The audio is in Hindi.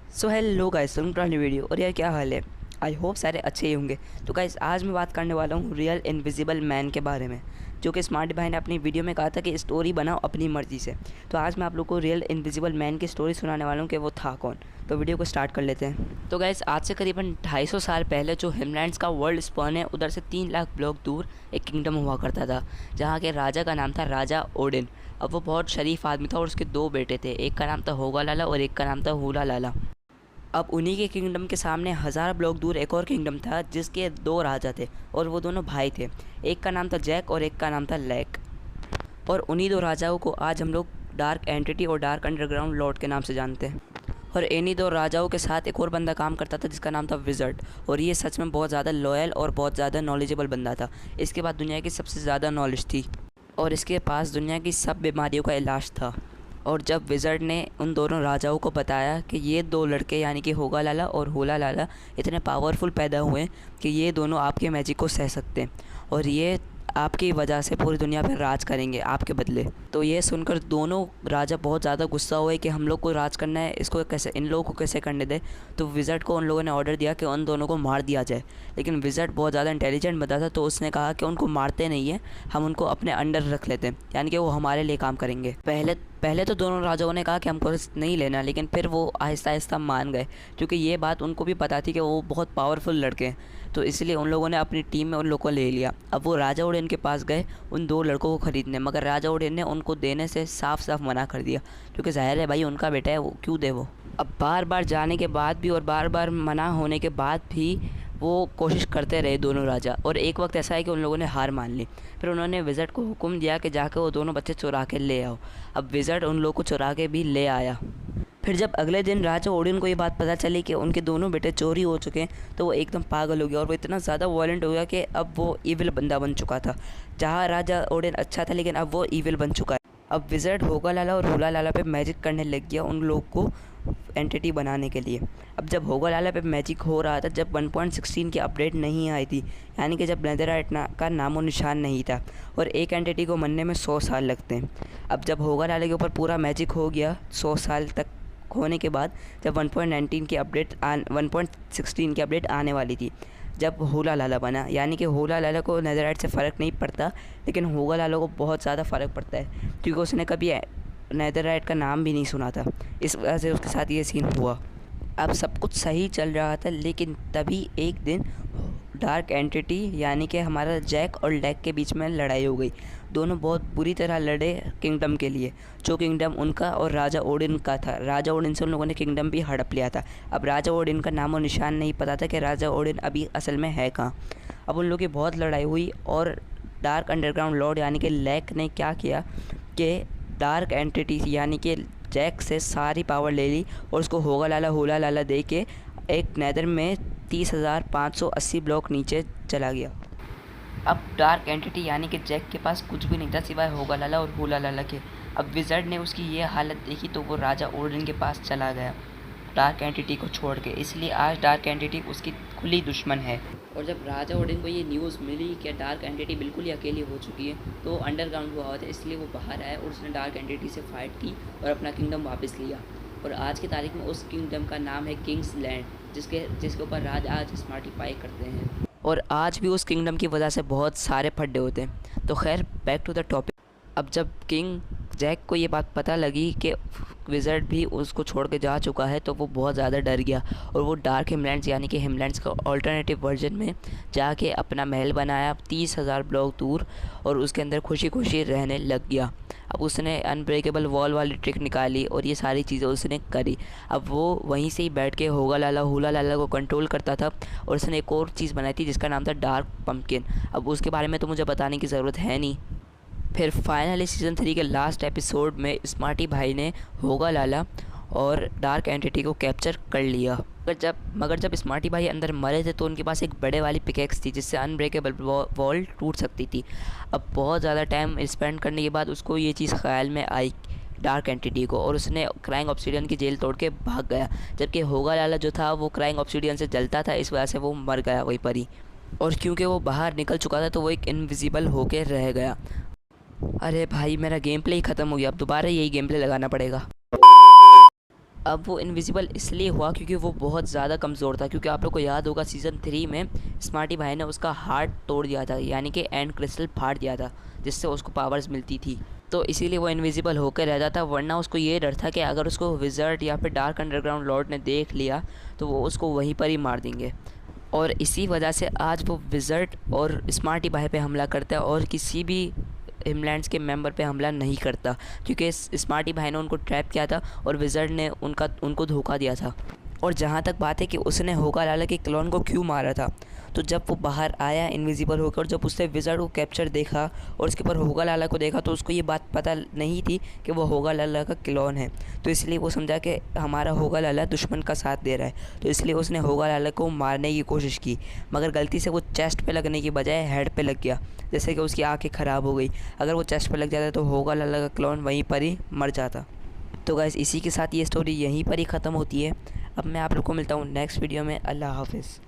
So hello guys, welcome to video. और यार क्या हाल है? आई होप सारे अच्छे ही होंगे। तो गाइस आज मैं बात करने वाला हूँ रियल इनविजिबल मैन के बारे में, जो कि स्मार्ट भाई ने अपनी वीडियो में कहा था कि स्टोरी बनाओ अपनी मर्ज़ी से। तो आज मैं आप लोग को रियल इनविजिबल मैन की स्टोरी सुनाने वाला हूँ कि वो था कौन। तो वीडियो को स्टार्ट कर लेते हैं। तो गाइस आज से करीबन 250 साल पहले जो हिमलैंड्स का वर्ल्ड स्पॉन है, उधर से 3 लाख ब्लॉक दूर एक किंगडम हुआ करता था, जहाँ के राजा का नाम था राजा ओडिन। अब वो बहुत शरीफ आदमी था और उसके 2 बेटे थे, एक का नाम था होगा लाला और एक का नाम था हुला लाला। अब उन्हीं के किंगडम के सामने 1000 ब्लॉक दूर एक और किंगडम था, जिसके 2 राजा थे और वो दोनों भाई थे। एक का नाम था जैक और एक का नाम था लैक। और उन्हीं 2 राजाओं को आज हम लोग डार्क एंटिटी और डार्क अंडरग्राउंड लॉर्ड के नाम से जानते हैं। और इन्हीं 2 राजाओं के साथ एक और बंदा काम करता था जिसका नाम था विज़र्ड। और ये सच में बहुत ज़्यादा लॉयल और बहुत ज़्यादा नॉलेजेबल बंदा था। इसके बाद दुनिया की सबसे ज़्यादा नॉलेज थी और इसके पास दुनिया की सब बीमारियों का इलाज था। और जब विज़र्ड ने उन दोनों राजाओं को बताया कि ये 2 लड़के यानी कि होगा लाला और होला लाला इतने पावरफुल पैदा हुए कि ये दोनों आपके मैजिक को सह सकते हैं और ये आपकी वजह से पूरी दुनिया पर राज करेंगे आपके बदले। तो ये सुनकर दोनों राजा बहुत ज़्यादा गुस्सा हुए कि हम लोग को राज करना है, इसको कैसे, इन लोगों को कैसे करने दें। तो विज़र्ड को उन लोगों ने ऑर्डर दिया कि उन दोनों को मार दिया जाए। लेकिन विज़र्ड बहुत ज़्यादा इंटेलिजेंट बंदा था, तो उसने कहा कि उनको मारते नहीं है, हम उनको अपने अंडर रख लेते हैं, यानी कि वो हमारे लिए काम करेंगे। पहले तो दोनों राजाओं ने कहा कि हमको रिस्क नहीं लेना, लेकिन फिर वो आहिस्ता आहिस्ता मान गए, क्योंकि ये बात उनको भी पता थी कि वो बहुत पावरफुल लड़के हैं। तो इसलिए उन लोगों ने अपनी टीम में उन लोगों को ले लिया। अब वो राजा ओडेन के पास गए उन 2 लड़कों को ख़रीदने, मगर राजा ओडेन ने उनको देने से साफ साफ मना कर दिया, क्योंकि ज़ाहिर है भाई उनका बेटा है, वो क्यों दे वो। अब बार बार जाने के बाद भी और बार बार मना होने के बाद भी वो कोशिश करते रहे दोनों राजा। और एक वक्त ऐसा है कि उन लोगों ने हार मान ली। फिर उन्होंने विज़र्ड को हुक्म दिया कि जाकर वो दोनों बच्चे चुरा के ले आओ। अब विज़र्ड उन लोगों को चुरा के भी ले आया। फिर जब अगले दिन राजा ओडिन को ये बात पता चली कि उनके दोनों बेटे चोरी हो चुके हैं, तो वो एकदम पागल हो गया और वो इतना ज़्यादा वॉयलेंट हो गया कि अब वो ईविल बंदा बन चुका था। जहाँ राजा ओडिन अच्छा था, लेकिन अब वो ईविल बन चुका है। अब विज़र्ड होगा लाला और होला लाला पे मैजिक करने लग गया उन लोग को एंटिटी बनाने के लिए। अब जब होगा लाला पे मैजिक हो रहा था, जब 1.16 की अपडेट नहीं आई थी, यानी कि जब नेदरराइट का नामो निशान नहीं था, और एक एंटिटी को बनने में 100 साल लगते हैं। अब जब होगा लाला के ऊपर पूरा मैजिक हो गया 100 साल तक होने के बाद, जब 1.16 की अपडेट आने वाली थी, जब होला लाला बना, यानी कि होला लाला को नेदरराइट से फ़र्क नहीं पड़ता, लेकिन होगा लाला को बहुत ज़्यादा फ़र्क पड़ता है, क्योंकि उसने कभी नेदरराइट का नाम भी नहीं सुना था। इस वजह से उसके साथ ये सीन हुआ। अब सब कुछ सही चल रहा था, लेकिन तभी एक दिन डार्क एंटिटी यानी कि हमारा जैक और लैक के बीच में लड़ाई हो गई। दोनों बहुत बुरी तरह लड़े किंगडम के लिए, जो किंगडम उनका और राजा ओडिन का था। राजा ओडिन से उन लोगों ने किंगडम भी हड़प लिया था। अब राजा ओडिन का नामो निशान नहीं पता था कि राजा ओडिन अभी असल में है कहाँ। अब उन लोगों की बहुत लड़ाई हुई और डार्क अंडरग्राउंड लॉर्ड यानी कि लैक ने क्या किया कि डार्क एंटिटी यानी कि जैक से सारी पावर ले ली और उसको होगा लाला होला लाला दे के एक नेदर में 30,580 ब्लॉक नीचे चला गया। अब डार्क एंटिटी यानी कि जैक के पास कुछ भी नहीं था सिवाय होगा लाला और होला लाला के। अब विज़र्ड ने उसकी ये हालत देखी तो वो राजा ओडिन के पास चला गया डार्क एंटिटी को छोड़ के। इसलिए आज डार्क एंटिटी उसकी खुली दुश्मन है। और जब राजा ओडिन को ये न्यूज़ मिली कि डार्क एंटिटी बिल्कुल ही अकेली हो चुकी है, तो अंडरग्राउंड हुआ था, इसलिए वो बाहर आया और उसने डार्क एंटिटी से फाइट की और अपना किंगडम वापस लिया। और आज की तारीख में उस किंगडम का नाम है किंग्स लैंड, जिसके ऊपर राज आज स्मार्टी पाई करते हैं। और आज भी उस किंगडम की वजह से बहुत सारे फड्डे होते हैं। तो खैर, बैक टू द टॉपिक। अब जब किंग जैक को ये बात पता लगी कि विज़र्ड भी उसको छोड़ के जा चुका है, तो वो बहुत ज़्यादा डर गया और वो डार्क हिमलैंड्स यानी कि हिमलैंड्स का ऑल्टरनेटिव वर्जन में जाके अपना महल बनाया 30,000 ब्लॉक दूर, और उसके अंदर खुशी खुशी रहने लग गया। अब उसने अनब्रेकेबल वॉल वाली ट्रिक निकाली और ये सारी चीज़ें उसने करी। अब वो वहीं से ही बैठ के होगा लाला हुला लाला को कंट्रोल करता था। और उसने एक और चीज़ बनाई थी जिसका नाम था डार्क पम्पकिन। अब उसके बारे में तो मुझे बताने की ज़रूरत है नहीं। फिर फाइनली सीज़न 3 के लास्ट एपिसोड में स्मार्टी भाई ने होगा लाला और डार्क एंटिटी को कैप्चर कर लिया। मगर जब स्मार्टी भाई अंदर मरे थे, तो उनके पास एक बड़े वाली पिकेक्स थी जिससे अनब्रेकेबल वॉल टूट सकती थी। अब बहुत ज़्यादा टाइम स्पेंड करने के बाद उसको ये चीज़ ख्याल में आई डार्क एंटिटी को, और उसने क्राइंग ऑब्सिडियन की जेल तोड़ के भाग गया। जबकि होगा लाला जो था वो क्राइंग ऑब्सिडियन से जलता था, इस वजह से वो मर गया वहीं पर ही। और क्योंकि वो बाहर निकल चुका था, तो वो एक इनविजिबल होके रह गया। अरे भाई, मेरा गेम प्ले ही ख़त्म हो गया। अब दोबारा यही गेम प्ले लगाना पड़ेगा। अब वो इनविजिबल इसलिए हुआ क्योंकि वो बहुत ज़्यादा कमज़ोर था, क्योंकि आप लोग को याद होगा सीज़न 3 में स्मार्टी भाई ने उसका हार्ट तोड़ दिया था, यानी कि एंड क्रिस्टल फाड़ दिया था, जिससे उसको पावर्स मिलती थी। तो इसीलिए वो इनविजिबल होकर रहता था, वरना उसको ये डर था कि अगर उसको विज़र्ड या फिर डार्क अंडरग्राउंड लॉर्ड ने देख लिया तो वो उसको वहीं पर ही मार देंगे। और इसी वजह से आज वो विज़र्ड और स्मार्टी भाई पे हमला करता है और किसी भी हिमलैंड्स के मेंबर पे हमला नहीं करता, क्योंकि स्मार्टी भाई ने उनको ट्रैप किया था और विज़र्ड ने उनको धोखा दिया था। और जहाँ तक बात है कि उसने होगा लाला के क्लोन को क्यों मारा था, तो जब वो बाहर आया इनविजिबल होकर, जब उसने विज़र्ड को कैप्चर देखा और उसके ऊपर होगा लाला को देखा, तो उसको ये बात पता नहीं थी कि वो होगा लाला का क्लोन है। तो इसलिए वो समझा कि हमारा होगा लाला दुश्मन का साथ दे रहा है, तो इसलिए उसने होगा लाला को मारने की कोशिश की, मगर गलती से वो चेस्ट पे लगने की बजाय हेड पे लग गया, जैसे कि उसकी आँखें ख़राब हो गई। अगर वो चेस्ट पे लग जाता तो होगा लाला का क्लोन वहीं पर ही मर जाता। तो गाइस इसी के साथ ये स्टोरी यहीं पर ही ख़त्म होती है। अब मैं आप लोग को मिलता हूँ नेक्स्ट वीडियो में। अल्लाह हाफ़िज़।